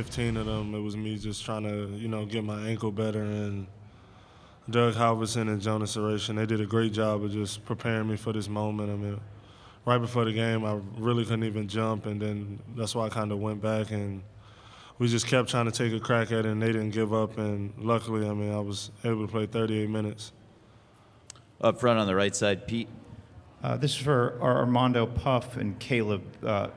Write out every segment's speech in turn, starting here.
15 of them, it was me just trying to, get my ankle better. And Doug Halverson and Jonas Aration, they did a great job of just preparing me for this moment. I mean, right before the game, I really couldn't even jump, and then that's why I kind of went back, and we just kept trying to take a crack at it, and they didn't give up. And luckily, I was able to play 38 minutes. Up front on the right side, Pete. This is for Armando, Puff, and Caleb.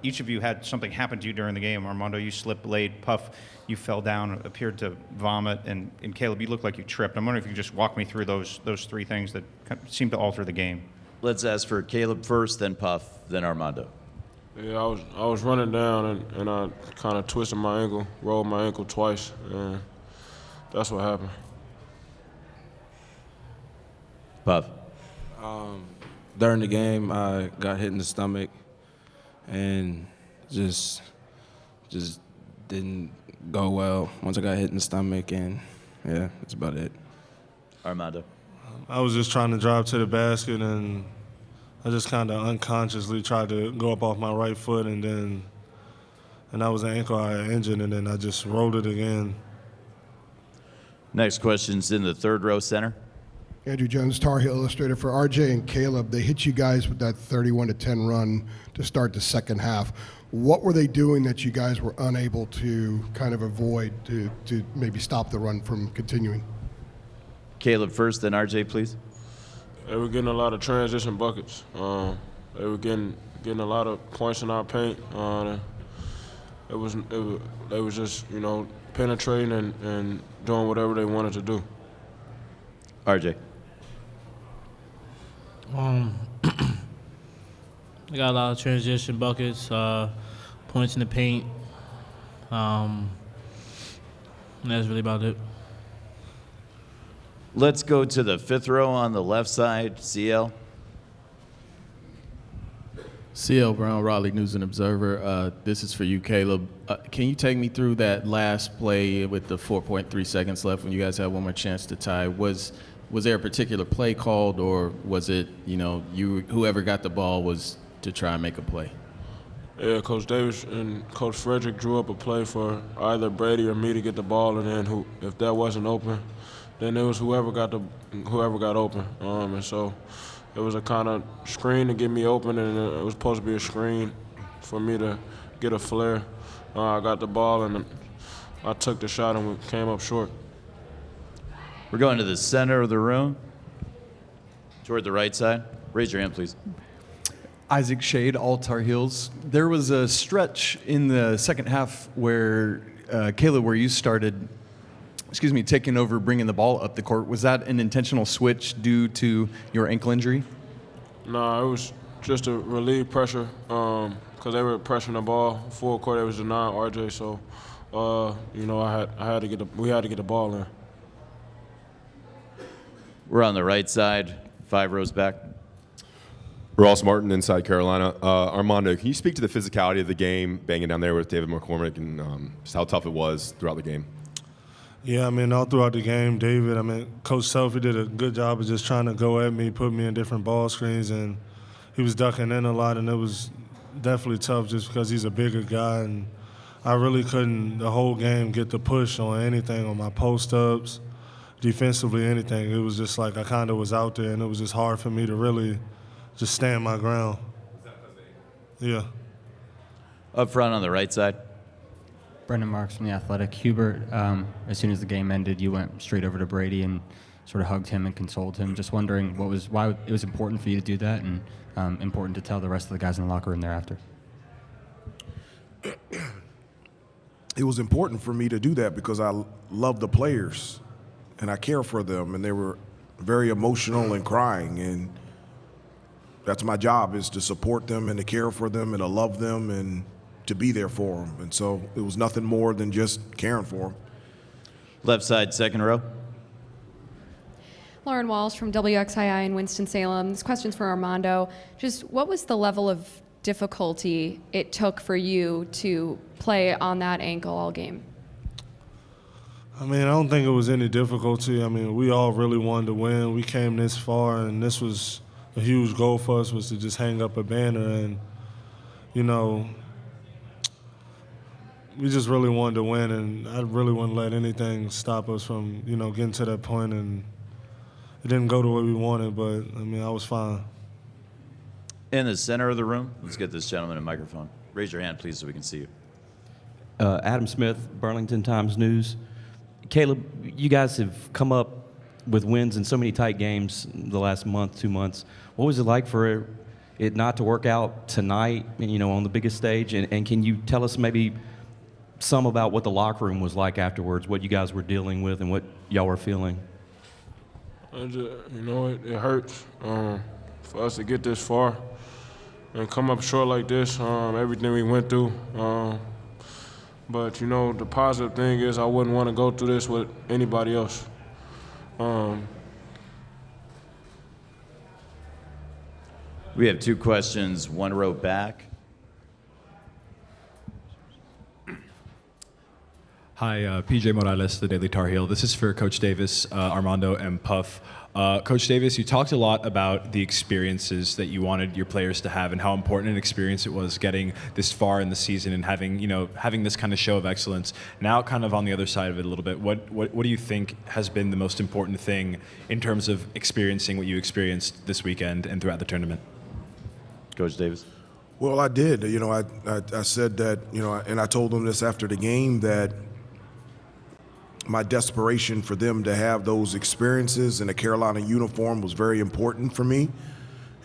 Each of you had something happen to you during the game. Armando, you slipped late. Puff, you fell down, appeared to vomit, and Caleb, you looked like you tripped. I'm wondering if you could just walk me through those three things that seemed to alter the game. Let's ask for Caleb first, then Puff, then Armando. Yeah, I was running down and I kind of twisted my ankle, rolled my ankle twice, and that's what happened. Puff. During the game, I got hit in the stomach and just didn't go well once I got hit in the stomach, and yeah, that's about it. Armando. I was just trying to drive to the basket, and I just kind of unconsciously tried to go up off my right foot, and that was an ankle I had injured, and then I just rolled it again. Next question's in the third row center. Andrew Jones, Tar Heel illustrator. For RJ and Caleb, they hit you guys with that 31-10 run to start the second half. What were they doing that you guys were unable to kind of avoid to maybe stop the run from continuing? Caleb first, then RJ, please. They were getting a lot of transition buckets. They were getting a lot of points in our paint. They was just, penetrating and doing whatever they wanted to do. RJ. They got a lot of transition buckets, points in the paint. And that's really about it. Let's go to the fifth row on the left side, CL. CL Brown, Raleigh News and Observer. This is for you, Caleb. Can you take me through that last play with the 4.3 seconds left when you guys had one more chance to tie? Was there a particular play called, or was it, whoever got the ball was to try and make a play? Yeah, Coach Davis and Coach Frederick drew up a play for either Brady or me to get the ball, and then if that wasn't open, then it was whoever got open. And so it was a kind of screen to get me open, and it was supposed to be a screen for me to get a flare. I got the ball, and I took the shot, and we came up short. We're going to the center of the room, toward the right side. Raise your hand, please. Isaac Shade, All Tar Heels. There was a stretch in the second half where, Caleb, where you started, taking over, bringing the ball up the court. Was that an intentional switch due to your ankle injury? No, it was just to relieve pressure because they were pressuring the ball full court. It was denying RJ, so we had to get the ball in. We're on the right side, 5 rows back. Ross Martin, inside Carolina. Armando, can you speak to the physicality of the game, banging down there with David McCormick, and just how tough it was throughout the game? Yeah, all throughout the game, David, Coach Selfie did a good job of just trying to go at me, put me in different ball screens, and he was ducking in a lot, and it was definitely tough just because he's a bigger guy, and I really couldn't, the whole game, get the push on anything, on my post-ups, defensively, anything. It was just like I kind of was out there, and it was just hard for me to really just stand my ground. Yeah. Up front on the right side. Brendan Marks from The Athletic. Hubert, as soon as the game ended, you went straight over to Brady and sort of hugged him and consoled him. Just wondering why it was important for you to do that, and important to tell the rest of the guys in the locker room thereafter. It was important for me to do that because I love the players and I care for them, and they were very emotional and crying, and that's my job, is to support them and to care for them and to love them and to be there for them. And so it was nothing more than just caring for them. Left side, second row. Lauren Walsh from WXII in Winston-Salem. This question's for Armando. Just what was the level of difficulty it took for you to play on that ankle all game? I don't think it was any difficulty. We all really wanted to win. We came this far, and this was a huge goal for us, was to just hang up a banner. And, we just really wanted to win, and I really wouldn't let anything stop us from, getting to that point. And it didn't go the way we wanted, but I was fine. In the center of the room, let's get this gentleman a microphone. Raise your hand, please, so we can see you. Adam Smith, Burlington Times News. Caleb, you guys have come up with wins in so many tight games the last month, 2 months. What was it like for it not to work out tonight, on the biggest stage? And can you tell us maybe some about what the locker room was like afterwards, what you guys were dealing with and what y'all were feeling? It hurts for us to get this far and come up short like this, everything we went through. But, the positive thing is I wouldn't want to go through this with anybody else. We have 2 questions, one row back. Hi, PJ Morales, the Daily Tar Heel. This is for Coach Davis, Armando, and Puff. Coach Davis, you talked a lot about the experiences that you wanted your players to have and how important an experience it was getting this far in the season and having this kind of show of excellence. Now, kind of on the other side of it a little bit, what do you think has been the most important thing in terms of experiencing what you experienced this weekend and throughout the tournament? Coach Davis. Well, I did. I said that, and I told them this after the game, that my desperation for them to have those experiences in a Carolina uniform was very important for me.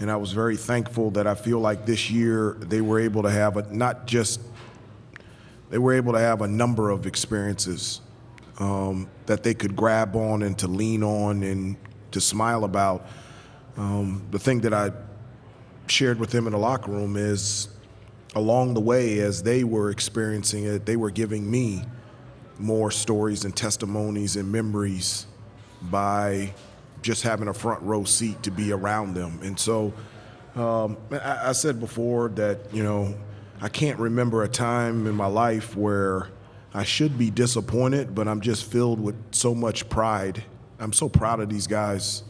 And I was very thankful that I feel like this year they were able to have they were able to have a number of experiences that they could grab on and to lean on and to smile about. The thing that I shared with them in the locker room is along the way, as they were experiencing it, they were giving me more stories and testimonies and memories by just having a front row seat to be around them. And so I said before that, I can't remember a time in my life where I should be disappointed, but I'm just filled with so much pride. I'm so proud of these guys,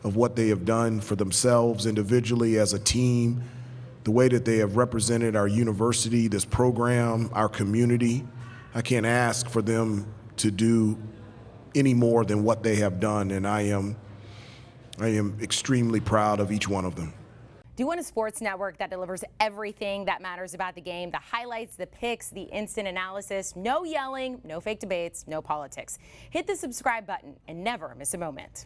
of what they have done for themselves individually as a team, the way that they have represented our university, this program, our community. I can't ask for them to do any more than what they have done, and I am extremely proud of each one of them. Do you want a sports network that delivers everything that matters about the game? The highlights, the picks, the instant analysis, no yelling, no fake debates, no politics. Hit the subscribe button and never miss a moment.